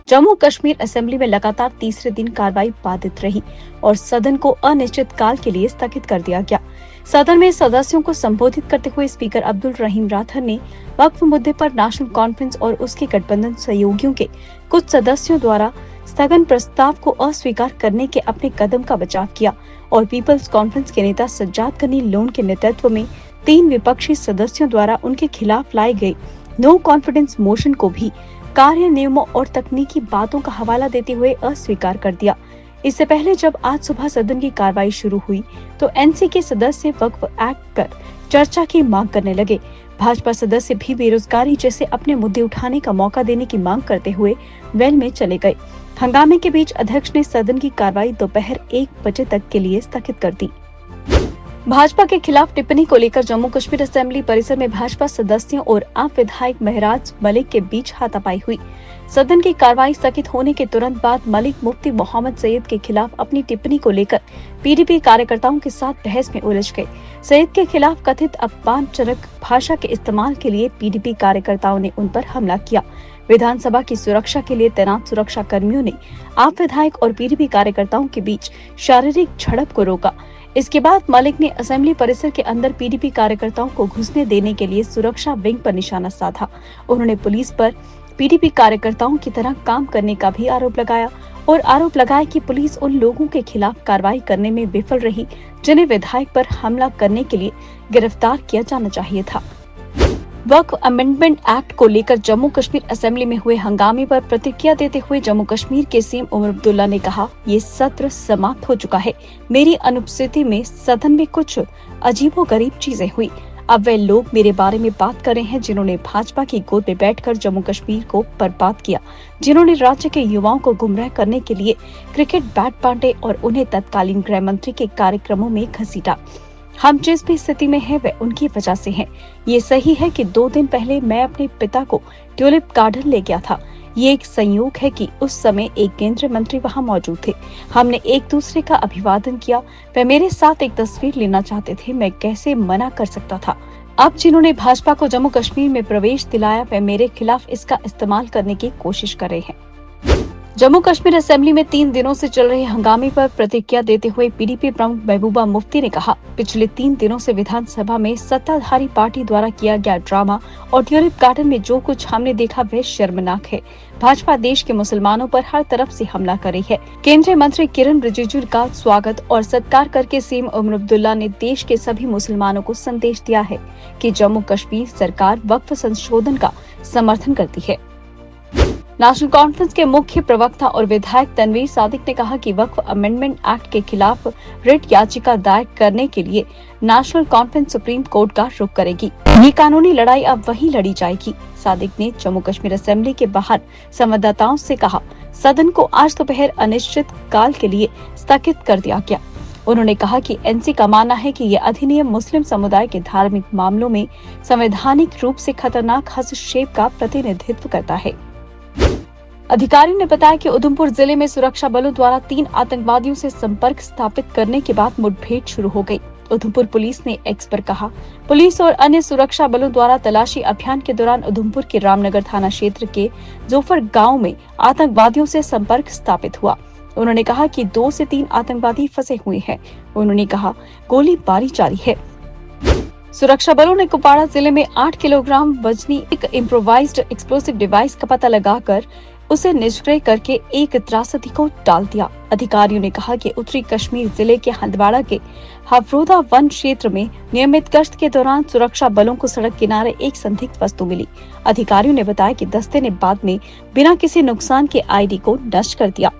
Jammu Kashmir assembly में लगातार तीसरे दिन कार्रवाई बाधित रही और सदन को अनिश्चित काल के लिए स्थगित कर दिया गया। सदन में सदस्यों को संबोधित करते हुए स्पीकर अब्दुल रहीम राठौर ने वक्फ मुद्दे पर नेशनल कॉन्फ्रेंस और उसके गठबंधन सहयोगियों के कुछ सदस्यों द्वारा स्थगन प्रस्ताव को अस्वीकार करने के अपने कदम का बचाव किया और पीपल्स कॉन्फ्रेंस के नेता सज्जाद गनी लोन के नेतृत्व में 3 विपक्षी सदस्यों द्वारा उनके खिलाफ लाई गई नो कॉन्फिडेंस मोशन को भी कार्य नियमों और तकनीकी बातों का हवाला देते हुए अस्वीकार कर दिया। इससे पहले जब आज सुबह सदन की कार्रवाई शुरू हुई तो एनसी के सदस्य वक्फ एक्ट पर चर्चा की मांग करने लगे। भाजपा सदस्य भी बेरोजगारी जैसे अपने मुद्दे उठाने का मौका देने की मांग करते हुए वेल में चले गए। हंगामे के बीच अध्यक्ष ने सदन की कार्रवाई दोपहर 1 बजे तक के लिए स्थगित कर दी। भाजपा के खिलाफ टिप्पणी को लेकर जम्मू कश्मीर असेंबली परिसर में भाजपा सदस्यों और आप विधायक महराज मलिक के बीच हाथापाई हुई। सदन की कार्रवाई स्थगित होने के तुरंत बाद मलिक मुफ्ती मोहम्मद सईद के खिलाफ अपनी टिप्पणी को लेकर पीडीपी कार्यकर्ताओं के साथ बहस में उलझ गए। सईद के खिलाफ कथित अपमानजनक भाषा के इस्तेमाल के लिए पीडीपी कार्यकर्ताओं ने उन पर हमला किया। विधानसभा की सुरक्षा के लिए तैनात सुरक्षा कर्मियों ने आप विधायक और पीडीपी कार्यकर्ताओं के बीच शारीरिक झड़प को रोका। इसके बाद मलिक ने असेंबली परिसर के अंदर पीडीपी कार्यकर्ताओं को घुसने देने के लिए सुरक्षा विंग पर निशाना साधा। उन्होंने पुलिस पर पीडीपी कार्यकर्ताओं की तरह काम करने का भी आरोप लगाया और आरोप लगाया कि पुलिस उन लोगों के खिलाफ कार्रवाई करने में विफल रही जिन्हें विधायक पर हमला करने के लिए गिरफ्तार किया जाना चाहिए था। वक्फ अमेंडमेंट एक्ट को लेकर जम्मू कश्मीर असेंबली में हुए हंगामे पर प्रतिक्रिया देते हुए जम्मू कश्मीर के सीएम उमर अब्दुल्ला ने कहा, ये सत्र समाप्त हो चुका है। मेरी अनुपस्थिति में सदन में कुछ अजीबोगरीब चीजें हुई। अब वे लोग मेरे बारे में बात कर रहे हैं जिन्होंने भाजपा की गोद में बैठकर जम्मू कश्मीर को बर्बाद किया, जिन्होंने राज्य के युवाओं को गुमराह करने के लिए क्रिकेट बैट बांटे और उन्हें तत्कालीन गृह मंत्री के कार्यक्रमों में घसीटा। हम जिस भी स्थिति में हैं वह उनकी वजह से है। ये सही है कि 2 दिन पहले मैं अपने पिता को ट्यूलिप गार्डन ले गया था। ये एक संयोग है कि उस समय एक केंद्रीय मंत्री वहां मौजूद थे। हमने एक दूसरे का अभिवादन किया। वह मेरे साथ एक तस्वीर लेना चाहते थे, मैं कैसे मना कर सकता था। अब जिन्होंने भाजपा को जम्मू कश्मीर में प्रवेश दिलाया वह मेरे खिलाफ इसका इस्तेमाल करने की कोशिश कर रहे हैं। जम्मू कश्मीर असेंबली में 3 दिनों से चल रहे हंगामे पर प्रतिक्रिया देते हुए पीडीपी प्रमुख महबूबा मुफ्ती ने कहा, पिछले 3 दिनों से विधानसभा में सत्ताधारी पार्टी द्वारा किया गया ड्रामा और ट्यूलिप गार्डन में जो कुछ हमने देखा वह शर्मनाक है। भाजपा देश के मुसलमानों पर हर तरफ से हमला कर रही है। केंद्रीय मंत्री किरण रिजिजू का स्वागत और सत्कार करके सीएम उमर अब्दुल्ला ने देश के सभी मुसलमानों को संदेश दिया है कि जम्मू कश्मीर सरकार वक्फ संशोधन का समर्थन करती है। नेशनल कॉन्फ्रेंस के मुख्य प्रवक्ता और विधायक तनवीर सादिक ने कहा कि वक्फ अमेंडमेंट एक्ट के खिलाफ रिट याचिका दायर करने के लिए नेशनल कॉन्फ्रेंस सुप्रीम कोर्ट का रुख करेगी। ये कानूनी लड़ाई अब वहीं लड़ी जाएगी। सादिक ने जम्मू कश्मीर असेंबली के बाहर संवाददाताओं से कहा, सदन को आज दोपहर अनिश्चित काल के लिए स्थगित कर दिया गया। उन्होंने कहा कि एनसी का मानना है कि यह अधिनियम मुस्लिम समुदाय के धार्मिक मामलों में संवैधानिक रूप से खतरनाक हस्तक्षेप का प्रतिनिधित्व करता है। अधिकारियों ने बताया कि उधमपुर जिले में सुरक्षा बलों द्वारा 3 आतंकवादियों से संपर्क स्थापित करने के बाद मुठभेड़ शुरू हो गई। उधमपुर पुलिस ने एक्स पर कहा, पुलिस और अन्य सुरक्षा बलों द्वारा तलाशी अभियान के दौरान उधमपुर के रामनगर थाना क्षेत्र के जोफर गांव में आतंकवादियों से संपर्क स्थापित हुआ। उन्होंने कहा कि 2 से 3 आतंकवादी फंसे हुए हैं। उन्होंने कहा, गोलीबारी जारी है। सुरक्षा बलों ने कुपवाड़ा जिले में 8 किलोग्राम वजनी एक इम्प्रोवाइज्ड एक्सप्लोसिव डिवाइस का पता लगाकर उसे निष्क्रिय करके एक त्रासदी को टाल दिया। अधिकारियों ने कहा कि उत्तरी कश्मीर जिले के हंदवाड़ा के हफरोदा वन क्षेत्र में नियमित गश्त के दौरान सुरक्षा बलों को सड़क किनारे एक संदिग्ध वस्तु मिली। अधिकारियों ने बताया कि दस्ते ने बाद में बिना किसी नुकसान के आईडी को नष्ट कर दिया।